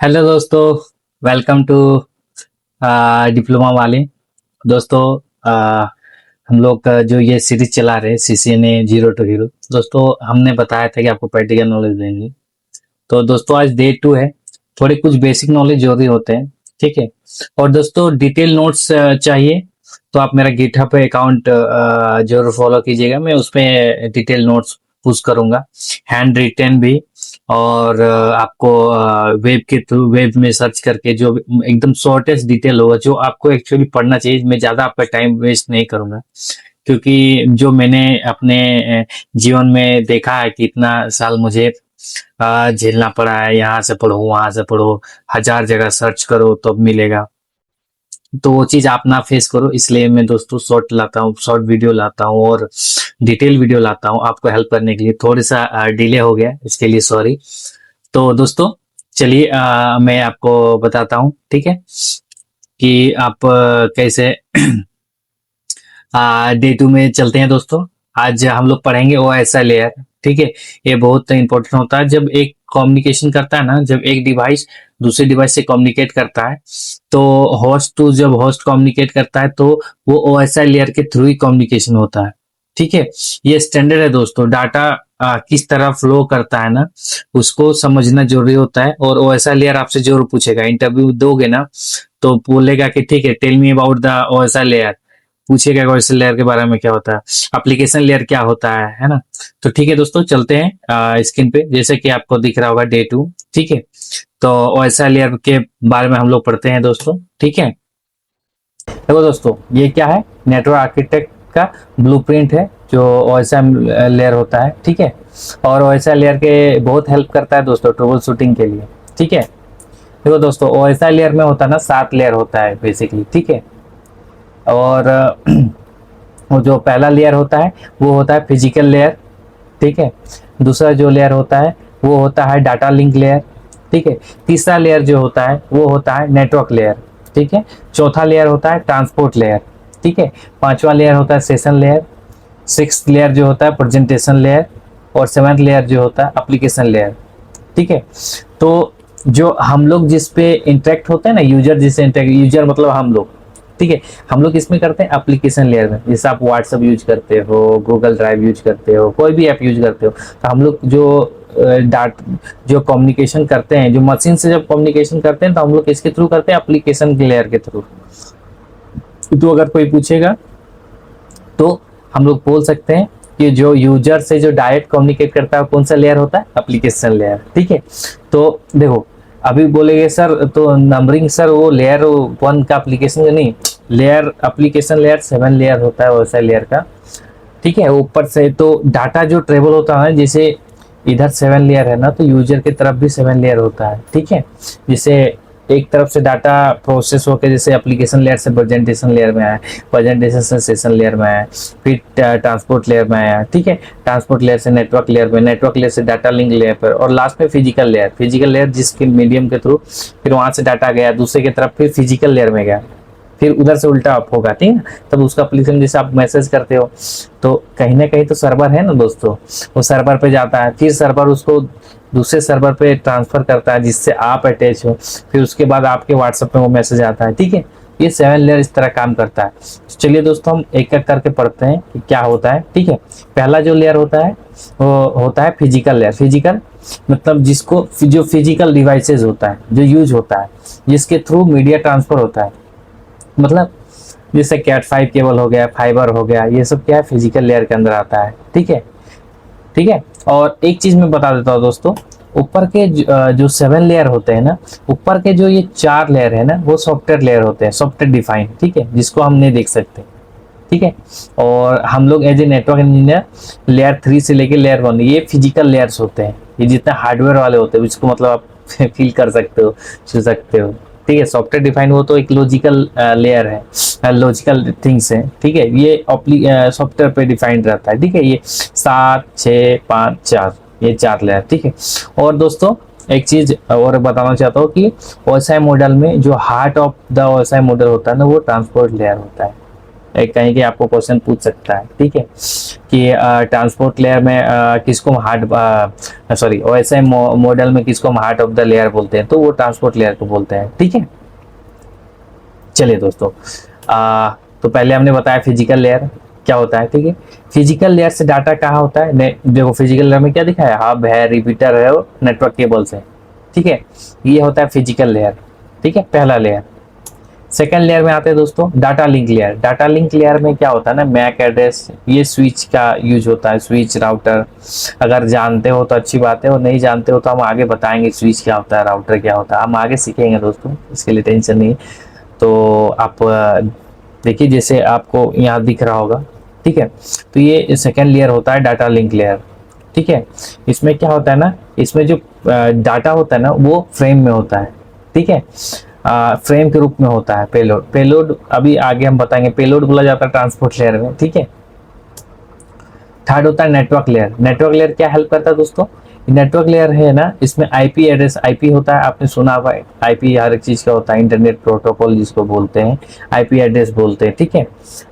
Hello दोस्तों। Welcome to diploma वाले दोस्तों। हम लोग का जो ये सीरीज चला रहे हैं सीसीएनए जीरो टू हीरो। दोस्तों हमने बताया था कि आपको प्रैक्टिकल नॉलेज देंगे। तो दोस्तों आज डे 2 है। थोड़े कुछ बेसिक नॉलेज जरूरी होते हैं, ठीक है। और दोस्तों डिटेल नोट्स चाहिए तो आप मेरा गिटहब अकाउंट जरूर फॉलो कीजिएगा। मैं उसमें डिटेल नोट्स पुश करूंगा, हैंड रिटन भी। और आपको वेब के थ्रू, वेब में सर्च करके जो एकदम शॉर्टेस्ट डिटेल होगा जो आपको एक्चुअली पढ़ना चाहिए। मैं ज्यादा आपका टाइम वेस्ट नहीं करूंगा, क्योंकि जो मैंने अपने जीवन में देखा है कि इतना साल मुझे झेलना पड़ा है। यहाँ से पढ़ो, वहां से पढ़ो, हजार जगह सर्च करो तब मिलेगा। तो वो चीज आप ना फेस करो, इसलिए मैं दोस्तों शॉर्ट लाता हूँ, शॉर्ट वीडियो लाता हूँ और डिटेल वीडियो लाता हूँ आपको हेल्प करने के लिए। थोड़ा सा डिले हो गया, इसके लिए सॉरी। तो दोस्तों चलिए मैं आपको बताता हूँ, ठीक है, कि आप कैसे डे 2 में चलते हैं दोस्तों। आज हम लोग पढ़ेंगे ओएसआई लेयर, ठीक है। ये बहुत इंपॉर्टेंट होता है जब एक कम्युनिकेशन करता है ना, जब एक डिवाइस दूसरे डिवाइस से कम्युनिकेट करता है। तो होस्ट टू जब होस्ट कम्युनिकेट करता है तो वो ओएसआई लेयर के थ्रू ही कम्युनिकेशन होता है, ठीक है। ये स्टैंडर्ड है दोस्तों। डाटा किस तरह फ्लो करता है ना, उसको समझना जरूरी होता है। और ओएसआई लेयर आपसे जरूर पूछेगा, इंटरव्यू दोगे ना तो बोलेगा कि ठीक है, tell me about the OSI layer. पूछिएगा ओएसएल लेयर के बारे में क्या होता है, एप्लीकेशन लेयर क्या होता है ना। तो ठीक है दोस्तों, चलते हैं स्क्रीन पे। जैसे कि आपको दिख रहा होगा डे 2, ठीक है। तो ओएसएल लेयर के बारे में हम लोग पढ़ते हैं दोस्तों, ठीक है। देखो दोस्तों, ये क्या है, नेटवर्क आर्किटेक्ट का ब्लूप्रिंट है जो ओएसएम लेयर होता है, ठीक है। और ओएसएल लेयर के बहुत हेल्प करता है दोस्तों ट्रबल शूटिंग के लिए, ठीक है। देखो दोस्तों, ओएसएल लेयर में होता है ना 7 लेयर होता है बेसिकली, ठीक है। और वो जो पहला लेयर होता है वो होता है फिजिकल लेयर, ठीक है। दूसरा जो लेयर होता है वो होता है डाटा लिंक लेयर, ठीक है। तीसरा लेयर जो होता है वो होता है नेटवर्क लेयर, ठीक है। चौथा लेयर होता है ट्रांसपोर्ट लेयर, ठीक है। पांचवा लेयर होता है सेशन लेयर। सिक्स्थ लेयर जो होता है प्रेजेंटेशन लेयर। और सेवंथ लेयर जो होता है एप्लीकेशन लेयर, ठीक है। तो जो हम लोग जिस पे इंटरेक्ट होते हैं ना, यूजर जिससे इंटरेक्ट, यूजर मतलब हम लोग, ठीक है। हम लोग इसमें करते हैं एप्लीकेशन लेयर में। जैसे आप व्हाट्सएप यूज करते हो, गूगल ड्राइव यूज करते हो, कोई भी ऐप यूज करते हो, तो हम लोग जो कम्युनिकेशन करते हैं, जो मशीन से जब कम्युनिकेशन करते हैं तो हम लोग किसके थ्रू करते हैं, एप्लीकेशन के लेयर के थ्रू। तो अगर कोई पूछेगा तो हम लोग बोल सकते हैं कि जो यूजर से जो डायरेक्ट कम्युनिकेट करता है कौन सा लेयर होता है, एप्लीकेशन लेयर, ठीक है। तो देखो, अभी बोलेंगे सर तो नंबरिंग सर वो लेयर 1 का एप्लीकेशन नहीं, लेयर एप्लीकेशन लेयर 7 लेयर होता है वैसा लेयर का, ठीक है। ऊपर से तो डाटा जो ट्रेवल होता है, जैसे इधर 7 लेयर है ना, तो यूजर की तरफ भी 7 लेयर होता है, ठीक है। जैसे एक तरफ से डाटा प्रोसेस होकर जैसे एप्लीकेशन लेयर से प्रेजेंटेशन लेयर में आया, प्रेजेंटेशन से सेशन लेयर में आया, फिर ट्रांसपोर्ट लेयर में आया, ठीक है। ट्रांसपोर्ट लेयर से नेटवर्क लेयर में, नेटवर्क लेयर से डाटा लिंक लेयर पर, और लास्ट में फिजिकल लेयर। फिजिकल लेयर जिसके मीडियम के थ्रू फिर वहां से डाटा गया दूसरे की तरफ, फिर फिजिकल लेयर में गया, फिर उधर से उल्टा अप होगा, ठीक है। तब उसका एप्लीकेशन जैसे आप मैसेज करते हो तो कहीं ना कहीं तो सर्वर है ना दोस्तों, वो सर्वर पे जाता है, फिर सर्वर उसको दूसरे सर्वर पे ट्रांसफर करता है जिससे आप अटैच हो, फिर उसके बाद आपके व्हाट्सएप में वो मैसेज आता है, ठीक है। ये 7 लेयर इस तरह काम करता है। तो चलिए दोस्तों, हम एक एक करके पढ़ते हैं कि क्या होता है, ठीक है। पहला जो लेयर होता है वो होता है फिजिकल लेयर। फिजिकल मतलब जिसको जो फिजिकल डिवाइसेस होता है, जो यूज होता है, जिसके थ्रू मीडिया ट्रांसफर होता है, मतलब जैसे कैट 5 केबल हो गया, फाइबर हो गया, ये सब क्या है, फिजिकल लेयर के अंदर आता है, ठीक है, ठीक है। और एक चीज मैं बता देता हूँ दोस्तों, ऊपर के जो 7 लेयर होते हैं ना, ऊपर के जो ये 4 लेयर है ना, वो सॉफ्टवेयर लेयर होते हैं, सॉफ्टवेयर डिफाइंड, ठीक है, जिसको हम नहीं देख सकते, ठीक है। और हम लोग as a network engineer layer 3 से लेके लेयर 1, ये फिजिकल लेयर्स होते हैं। ये जितने हार्डवेयर वाले होते हैं जिसको मतलब आप फील कर सकते हो, छू सकते हो, ठीक है। सॉफ्टवेयर डिफाइंड वो तो एक लॉजिकल लेयर है, लॉजिकल थिंग्स है, ठीक है। ये सॉफ्टवेयर पे डिफाइंड रहता है, ठीक है। ये 7 6 5 4, ये 4 लेयर, ठीक है। और दोस्तों एक चीज और बताना चाहता हूँ कि ओएसआई मॉडल में जो heart of the OSI model होता है ना, वो ट्रांसपोर्ट लेयर होता है, कहीं के आपको क्वेश्चन पूछ सकता है, ठीक है, कि ट्रांसपोर्ट लेयर में किसको हार्ट सॉरी ओएसआई मॉडल में किसको हम हार्ट ऑफ द लेयर बोलते हैं, तो वो ट्रांसपोर्ट लेयर को बोलते हैं, ठीक है। चलिए दोस्तों, तो पहले हमने बताया फिजिकल लेयर क्या होता है, ठीक है। फिजिकल लेयर से डाटा कहाँ होता है, देखो फिजिकल लेयर में क्या दिखा है, हब है, रिपीटर है और नेटवर्क केबल्स है, ठीक है। ये होता है फिजिकल लेयर, ठीक है, पहला लेयर। सेकेंड लेयर में आते हैं दोस्तों data link layer. Data link layer में क्या होता है ना, मैक एड्रेस, ये स्विच का यूज होता है, स्विच राउटर। अगर जानते हो तो अच्छी बात है, और नहीं जानते हो तो हम आगे बताएंगे स्विच क्या होता है, राउटर क्या होता है, हम आगे सीखेंगे दोस्तों, इसके लिए टेंशन नहीं। तो आप देखिए जैसे आपको यहाँ दिख रहा होगा, ठीक है। तो ये सेकेंड लेयर होता है डाटा लिंक लेयर, ठीक है। इसमें क्या होता है ना, इसमें जो डाटा होता है ना वो फ्रेम में होता है, ठीक है। फ्रेम के रूप में होता है पेलोड। पेलोड अभी आगे हम बताएंगे, पेलोड बोला जाता है ट्रांसपोर्ट लेयर में, ठीक है। थर्ड होता है नेटवर्क लेयर। नेटवर्क लेयर क्या हेल्प करता है दोस्तों, नेटवर्क लेयर है ना, इसमें आईपी एड्रेस, आईपी होता है, आपने सुना हुआ है आईपी हर एक चीज का होता है, इंटरनेट प्रोटोकॉल जिसको बोलते हैं आईपी एड्रेस बोलते हैं, ठीक है।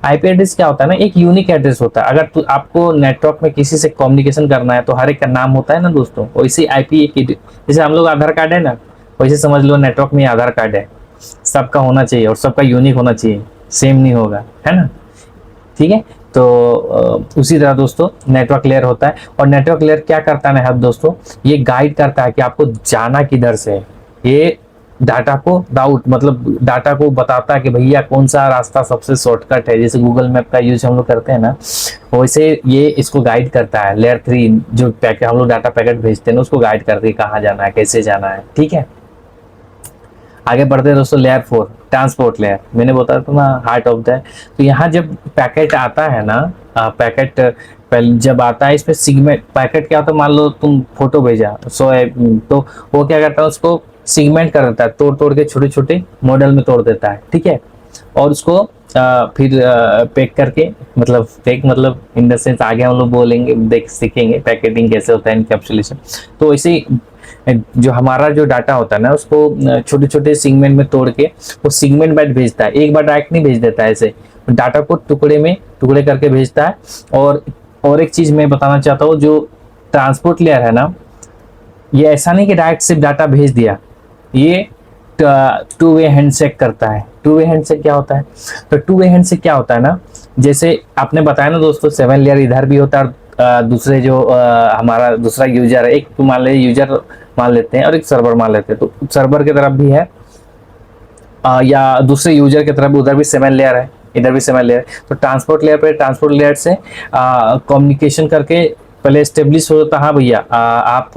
आईपी एड्रेस क्या होता है ना, एक यूनिक एड्रेस होता है। अगर आपको नेटवर्क में किसी से कम्युनिकेशन करना है तो हर एक का नाम होता है ना दोस्तों, वैसे आईपी जैसे हम लोग आधार कार्ड है ना, वैसे समझ लो नेटवर्क में आधार कार्ड है, सबका होना चाहिए और सबका यूनिक होना चाहिए, सेम नहीं होगा, है ना, ठीक है। तो उसी तरह दोस्तों नेटवर्क लेयर होता है। और नेटवर्क लेयर क्या करता है दोस्तों, ये गाइड करता है कि आपको जाना किधर से है। ये डाटा को राउट मतलब डाटा को बताता है कि भैया कौन सा रास्ता सबसे शॉर्टकट है, जैसे गूगल मैप का यूज हम लोग करते हैं ना, वैसे ये इसको गाइड करता है। लेयर 3 जो पैकेट हम लोग डाटा पैकेट भेजते हैं ना, उसको गाइड करती है कहाँ जाना है, कैसे जाना है, ठीक है। आगे बढ़ते हैं दोस्तों, लेयर 4 ट्रांसपोर्ट लेयर। मैंने बताया था ना हार्ट ऑफ द, तो यहाँ जब पैकेट आता है ना, पैकेट पहले जब आता है इसमें सिगमेंट पैकेट क्या होता है, मान लो तुम फोटो भेजा तो वो क्या करता है, उसको सिगमेंट कर देता है, तोड़ तोड़ के छोटे छोटे मॉडल में तोड़ देता है, ठीक है। और उसको फिर पैक करके, मतलब पैक मतलब इन द सेंस आगे हम लोग बोलेंगे, देख सीखेंगे पैकेटिंग कैसे होता है, इनकैप्सुलेशन। तो ऐसे जो हमारा जो डाटा होता है ना, उसको छोटे छोटे सेगमेंट में तोड़ के वो सेगमेंट बाइट भेजता है, एक बार डायरेक्ट नहीं भेज देता है, ऐसे डाटा को टुकड़े करके भेजता है। और एक चीज मैं बताना चाहता हूँ, जो ट्रांसपोर्ट लेयर है ना, ये ऐसा नहीं कि डायरेक्ट सिर्फ डाटा भेज दिया, ये टू वे हैंडशेक करता है। टू वे हैंडशेक क्या होता है, तो टू वे हैंडशेक क्या होता है ना, जैसे आपने बताया ना दोस्तों 7 लेयर इधर भी होता है, दूसरे जो हमारा दूसरा यूजर है, एक तो मान लीजिए यूजर मान लेते हैं और एक सर्वर मान लेते हैं, तो सर्वर की तरफ भी है या दूसरे यूजर की तरफ उधर भी 7 लेयर है, इधर भी 7 लेयर। तो ट्रांसपोर्ट लेयर पे ट्रांसपोर्ट लेयर से कम्युनिकेशन करके पहले स्टेब्लिश होता, हाँ भैया आप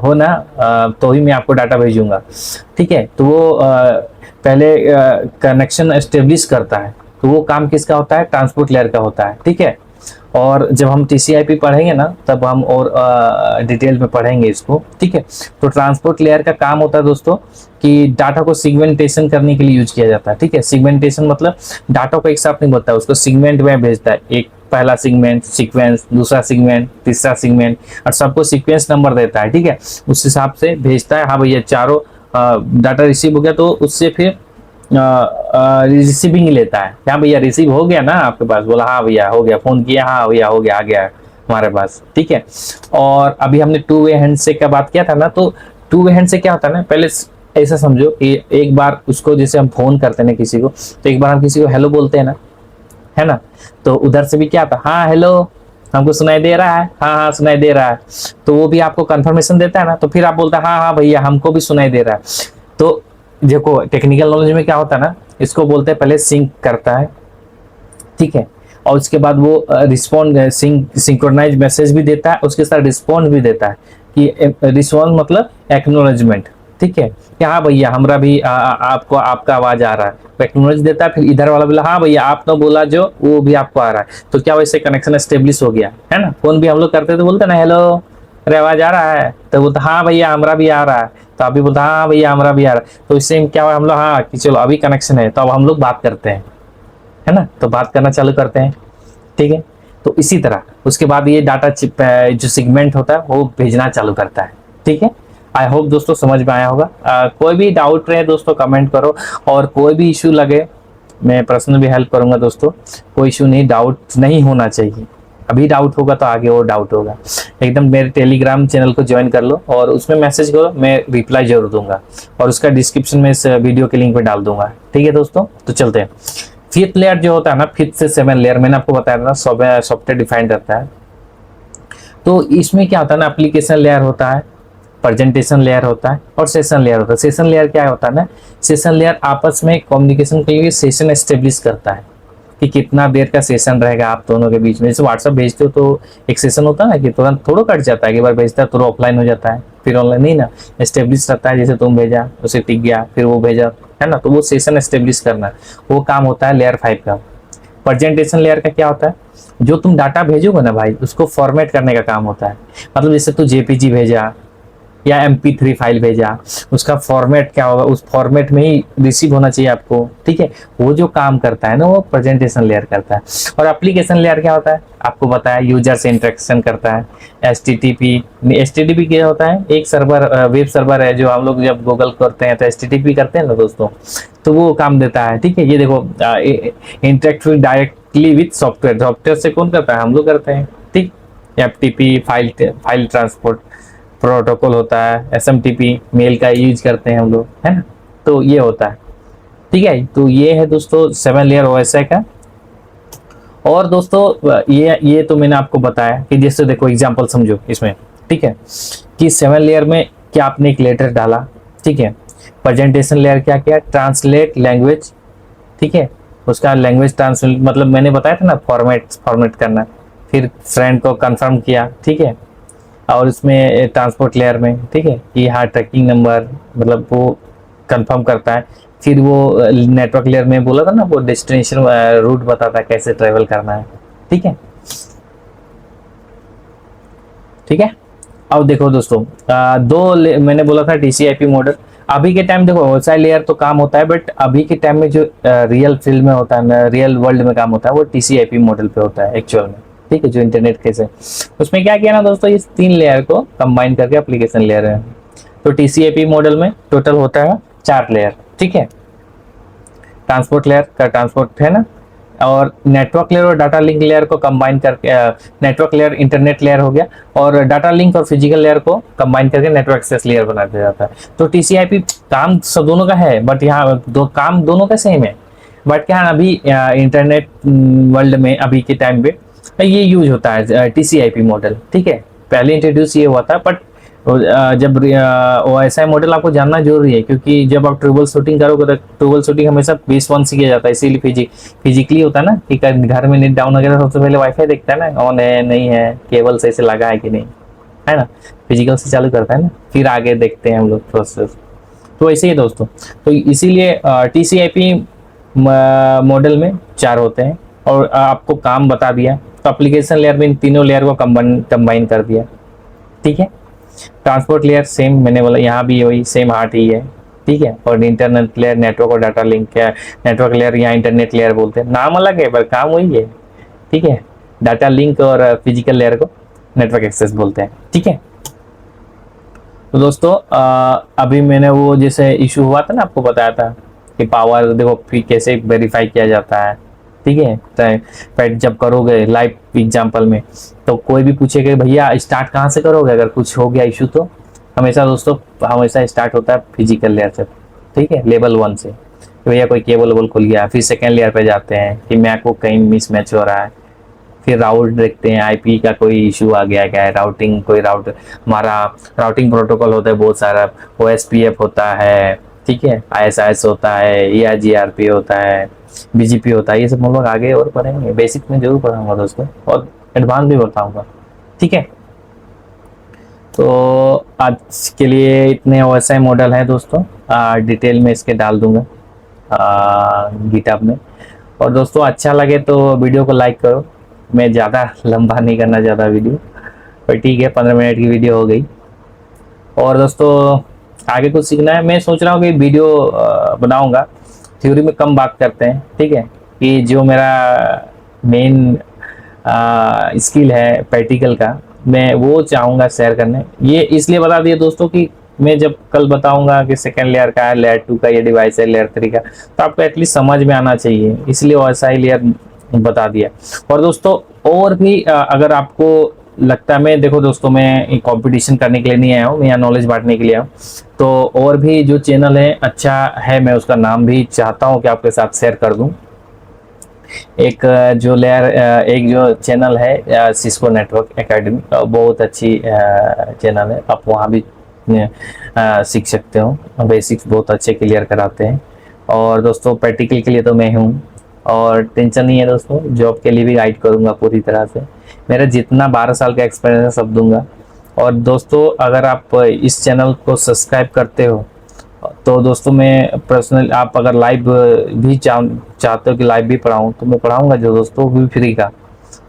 हो ना, तो ही मैं आपको डाटा भेजूंगा, ठीक है। तो वो पहले कनेक्शन एस्टेब्लिश करता है, तो वो काम किसका होता है, ट्रांसपोर्ट लेयर का होता है, ठीक है। और जब हम टीसीआईपी पढ़ेंगे ना, तब हम और डिटेल में पढ़ेंगे इसको, ठीक है। तो ट्रांसपोर्ट लेयर का काम होता है दोस्तों कि डाटा को सिगमेंटेशन करने के लिए यूज किया जाता है, ठीक है। सिगमेंटेशन मतलब डाटा को एक साथ नहीं बोलता है, उसको सिगमेंट में भेजता है, एक पहला सिगमेंट सीक्वेंस, दूसरा सिगमेंट, तीसरा सिगमेंट, और सबको सीक्वेंस नंबर देता है, ठीक है। उस हिसाब से भेजता है, हाँ भैया चारों डाटा रिसीव हो गया, तो उससे फिर रिसीविंग लेता है, क्या भैया रिसीव हो गया ना आपके पास, बोला हाँ भैया हो गया, फोन किया हाँ भैया हो गया, आ गया हमारे पास, ठीक है। और अभी हमने टू वे हैंडशेक का बात किया था ना, तो टू वे हैंडशेक क्या होता है ना, पहले ऐसा समझो कि एक बार उसको जैसे हम फोन करते हैं ना किसी को, तो एक बार हम किसी को हेलो बोलते हैं ना, है ना, तो उधर से भी क्या आता है, हाँ हेलो हमको सुनाई दे रहा है, हाँ हाँ सुनाई दे रहा है, तो वो भी आपको कंफर्मेशन देता है ना, तो फिर आप बोलते हैं हाँ हाँ भैया हमको भी सुनाई दे रहा है। तो देखो टेक्निकल नॉलेज में क्या होता है ना, इसको बोलते हैं पहले सिंक करता है, ठीक है, और उसके बाद वो रिस्पॉन्ड सिंक्रोनाइज मैसेज भी देता है, उसके साथ रिस्पॉन्ड भी देता है, कि रिस्पॉन्ड मतलब एक्नोलेजमेंट, ठीक है, कि हाँ भैया हमरा भी आपको आपका आवाज आ रहा है, एक्नोलेज देता है। फिर इधर वाला बोला हाँ भैया आप तो बोला जो वो भी आपको आ रहा है, तो क्या वैसे कनेक्शन एस्टेब्लिश हो गया, है ना। फोन भी हम लोग करते तो बोलते ना हेलो अरे आवाज आ रहा है, तो बोलता हाँ भैया हमरा भी आ रहा है, तो अभी बोलता हाँ भैया हमरा भी आ रहा है, तो इससे क्या हुआ हम लोग हाँ कि चलो अभी कनेक्शन है, तो अब हम लोग बात करते हैं, है ना, तो बात करना चालू करते हैं, ठीक है। तो इसी तरह उसके बाद ये डाटा चिप जो सेगमेंट होता है वो भेजना चालू करता है, ठीक है। आई होप दोस्तों समझ में आया होगा। कोई भी डाउट रहे दोस्तों कमेंट करो, और कोई भी इश्यू लगे मैं पर्सनल भी हेल्प करूंगा दोस्तों, कोई इशू नहीं, डाउट नहीं होना चाहिए। अभी डाउट होगा तो आगे और डाउट होगा। एकदम मेरे टेलीग्राम चैनल को ज्वाइन कर लो और उसमें मैसेज करो, मैं रिप्लाई जरूर दूंगा और उसका डिस्क्रिप्शन में इस वीडियो के लिंक पे डाल दूंगा। ठीक है दोस्तों, तो चलते हैं। फिफ्थ लेयर जो होता है ना, फिफ्थ से सेवन लेयर मैंने आपको बताया था, सॉफ्टवेयर डिफाइंड रहता है। तो इसमें क्या होता है ना, एप्लीकेशन लेयर होता है, प्रेजेंटेशन लेयर होता है और सेशन लेयर होता है। सेशन लेयर क्या होता है ना, सेशन लेयर आपस में कम्युनिकेशन के लिए सेशन एस्टेब्लिश करता है कि कितना देर का सेशन रहेगा आप दोनों के बीच में। जैसे व्हाट्सअप भेजते हो तो एक सेशन होता है ना कि तुरंत थोड़ा कट जाता है, एक बार भेजता है तो ऑफलाइन हो जाता है, फिर ऑनलाइन नहीं ना, एस्टेब्लिश रहता है। जैसे तुम भेजा, उसे टिक गया, फिर वो भेजा, है ना, तो वो सेशन एस्टेब्लिश करना, वो काम होता है लेयर 5 का। प्रेजेंटेशन लेयर का क्या होता है, जो तुम डाटा भेजोगे ना भाई, उसको फॉर्मेट करने का काम होता है। मतलब जैसे तू जेपीजी भेजा या MP3 फाइल भेजा, उसका फॉर्मेट क्या होगा, उस फॉर्मेट में ही रिसीव होना चाहिए आपको। ठीक है, वो जो काम करता है ना, वो प्रेजेंटेशन लेयर करता है। और एप्लीकेशन लेयर क्या होता है, आपको बताया, यूजर से इंटरेक्शन करता है। एचटीटीपी क्या होता है, एक सर्वर, वेब सर्वर है, जो हम लोग जब गूगल करते हैं तो एचटीटीपी करते हैं ना दोस्तों, तो वो काम देता है। ठीक है, ये देखो, interact directly with software, software से कौन करता है, हम लोग करते हैं। ठीक, एफटीपी फाइल ट्रांसपोर्ट प्रोटोकॉल होता है, SMTP मेल का यूज करते हैं हम लोग, है ना, तो ये होता है। ठीक है, तो ये है दोस्तों 7 लेयर OSI का। और दोस्तों ये तो मैंने आपको बताया कि जैसे देखो एग्जांपल समझो इसमें। ठीक है, कि 7 लेयर में क्या आपने एक लेटर डाला, ठीक है, प्रेजेंटेशन लेयर क्या किया, ट्रांसलेट लैंग्वेज, ठीक है, उसका लैंग्वेज ट्रांसलेट, मतलब मैंने बताया था ना, फॉर्मेट करना, फिर फ्रेंड को कंफर्म किया, ठीक है, और इसमें ट्रांसपोर्ट लेयर में, ठीक है, कि हाँ ट्रैकिंग नंबर, मतलब वो कंफर्म करता है। फिर वो नेटवर्क लेयर में बोला था ना, वो डेस्टिनेशन रूट बताता है कैसे ट्रेवल करना है। ठीक है, ठीक है। अब देखो दोस्तों, मैंने बोला था TCP/IP मॉडल। अभी के टाइम देखो OSI लेयर तो काम होता है, बट अभी के टाइम में जो रियल फील्ड में होता है ना, रियल वर्ल्ड में काम होता है, वो TCP/IP मॉडल पे होता है एक्चुअल में। ठीक है, जो इंटरनेट केस है, उसमें क्या किया ना दोस्तों, इस 3 लेयर को कंबाइन करके एप्लीकेशन लेयर है। तो TCP/IP मॉडल में टोटल होता है 4 लेयर। ठीक है, ट्रांसपोर्ट लेयर का ट्रांसपोर्ट है ना, और नेटवर्क लेयर और डाटा लिंक लेयर को कंबाइन करके नेटवर्क लेयर इंटरनेट लेयर हो गया, और डाटा लिंक और फिजिकल लेयर को कंबाइन करके नेटवर्क एक्सेस लेयर बना दिया जाता है। तो TCP/IP काम सब दोनों का है, बट यहाँ काम दोनों का सेम है। बट क्या है, अभी इंटरनेट वर्ल्ड में अभी के टाइम पे ये यूज होता है TCP/IP मॉडल। ठीक है, पहले इंट्रोड्यूस ये हुआ था, बट जब OSI मॉडल आपको जानना जरूरी है, क्योंकि जब आप ट्रबल शूटिंग करोगे तो ट्रबल शूटिंग हमेशा बेस 1 से किया जाता है। इसीलिए फिजिकली होता है ना कि घर में नेट डाउन वगैरह, सबसे पहले वाईफाई देखता है ना, ऑन है नहीं है, केबल सही से लगा है कि नहीं, है ना, फिजिकल से चालू करता है ना, फिर आगे देखते हैं हम लोग प्रोसेस। तो ऐसे ही दोस्तों, तो इसीलिए TCP/IP मॉडल में 4 होते हैं, और आपको काम बता दिया। तो एप्लीकेशन लेयर में इन तीनों लेयर को कंबाइन कर दिया। ठीक है, ट्रांसपोर्ट लेयर सेम मैंने बोला, यहाँ भी वही सेम हार्ट ही है। ठीक है, और इंटरनेट लेयर नेटवर्क और डाटा लिंक, क्या नेटवर्क लेयर यहाँ इंटरनेट लेयर बोलते हैं, नाम अलग है पर काम वही है। ठीक है, डाटा लिंक और फिजिकल लेयर को नेटवर्क एक्सेस बोलते हैं। ठीक है, तो दोस्तों अभी मैंने वो जैसे इशू हुआ था ना, आपको बताया था कि पावर देखो फिर कैसे वेरीफाई किया जाता है। ठीक है, तो जब करोगे लाइव एग्जांपल में, तो कोई भी पूछेगा भैया स्टार्ट कहाँ से करोगे, अगर कुछ हो गया इशू, तो हमेशा दोस्तों हमेशा स्टार्ट होता है फिजिकल लेयर से। ठीक है, लेवल 1 से, भैया कोई केबल वेबल खुल गया, फिर सेकेंड लेयर पे जाते हैं कि मैक को कहीं मिसमैच हो रहा है, फिर राउट देखते हैं, IP का कोई इशू आ गया क्या है, राउटिंग कोई हमारा राउटिंग प्रोटोकॉल होता है बहुत सारा, OSPF होता है, ठीक है, ISIS होता है, ERGRP होता है, BGP होता है। ये सब हम लोग आगे और पढ़ेंगे, बेसिक में जरूर पढ़ाऊंगा दोस्तों, और एडवांस भी बताऊंगा। ठीक है, तो आज के लिए इतने OSI मॉडल हैं दोस्तों, डिटेल में इसके डाल दूंगा गिटहब में। और दोस्तों अच्छा लगे तो वीडियो को लाइक करो, मैं ज़्यादा लंबा नहीं करना ज़्यादा वीडियो, पर ठीक है 15 मिनट की वीडियो हो गई। और दोस्तों आगे कुछ सीखना है, मैं सोच रहा हूँ कि वीडियो बनाऊंगा, थ्योरी में कम बात करते हैं। ठीक है, कि जो मेरा मेन स्किल है प्रैक्टिकल का, मैं वो चाहूँगा शेयर करने। ये इसलिए बता दिया दोस्तों कि मैं जब कल बताऊंगा कि सेकेंड लेयर का है, लेयर 2 का ये डिवाइस है, लेयर 3 का, तो आपको एटलीस्ट समझ में आना चाहिए, इसलिए वैसा ही लेयर बता दिया। और दोस्तों और भी अगर आपको लगता है, मैं देखो दोस्तों मैं कंपटीशन करने के लिए नहीं आया हूँ, मैं यहाँ नॉलेज बांटने के लिए आया हूँ। तो और भी जो चैनल है अच्छा है, मैं उसका नाम भी चाहता हूँ कि आपके साथ शेयर कर दूँ। एक जो लेयर एक जो चैनल है सिस्को नेटवर्क एकेडमी, बहुत अच्छी चैनल है, आप वहाँ भी सीख सकते हो, बेसिक्स बहुत अच्छे क्लियर कराते हैं। और दोस्तों प्रैक्टिकल के लिए तो मैं हूँ, और टेंशन नहीं है दोस्तों, जॉब के लिए भी गाइड करूँगा पूरी तरह से, मेरा जितना 12 साल का एक्सपीरियंस है सब दूंगा। और दोस्तों अगर आप इस चैनल को सब्सक्राइब करते हो तो दोस्तों मैं पर्सनल, आप अगर लाइव भी चाहते हो कि लाइव भी पढ़ाऊँ तो मैं पढ़ाऊँगा जो दोस्तों, भी फ्री का।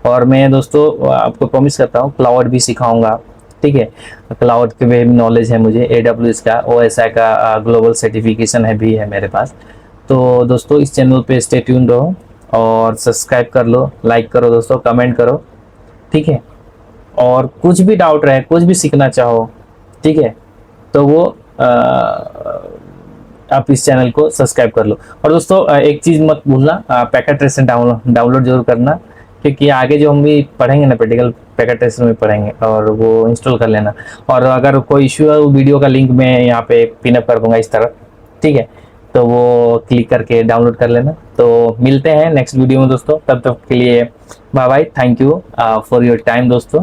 और मैं दोस्तों आपको प्रॉमिस करता हूँ क्लाउड भी सिखाऊंगा, ठीक है। क्लाउड के भी नॉलेज है मुझे, AWS का, OSI का ग्लोबल सर्टिफिकेशन है भी है मेरे पास। तो दोस्तों इस चैनल पे स्टे ट्यून रहो और सब्सक्राइब कर लो, लाइक करो दोस्तों, कमेंट करो, ठीक है। और कुछ भी डाउट रहे, कुछ भी सीखना चाहो, ठीक है, तो वो आप इस चैनल को सब्सक्राइब कर लो। और दोस्तों एक चीज मत भूलना, पैकेट ट्रेसर डाउनलोड जरूर करना, क्योंकि आगे जो हम भी पढ़ेंगे ना प्रैक्टिकल, पैकेट ट्रेसर में पढ़ेंगे, और वो इंस्टॉल कर लेना। और अगर कोई इश्यू है, वो वीडियो का लिंक मैं यहाँ पे पिनअप कर दूंगा इस तरह, ठीक है, तो वो क्लिक करके डाउनलोड कर लेना। तो मिलते हैं नेक्स्ट वीडियो में दोस्तों, तब तक के लिए bye bye, thank you for your time दोस्तों।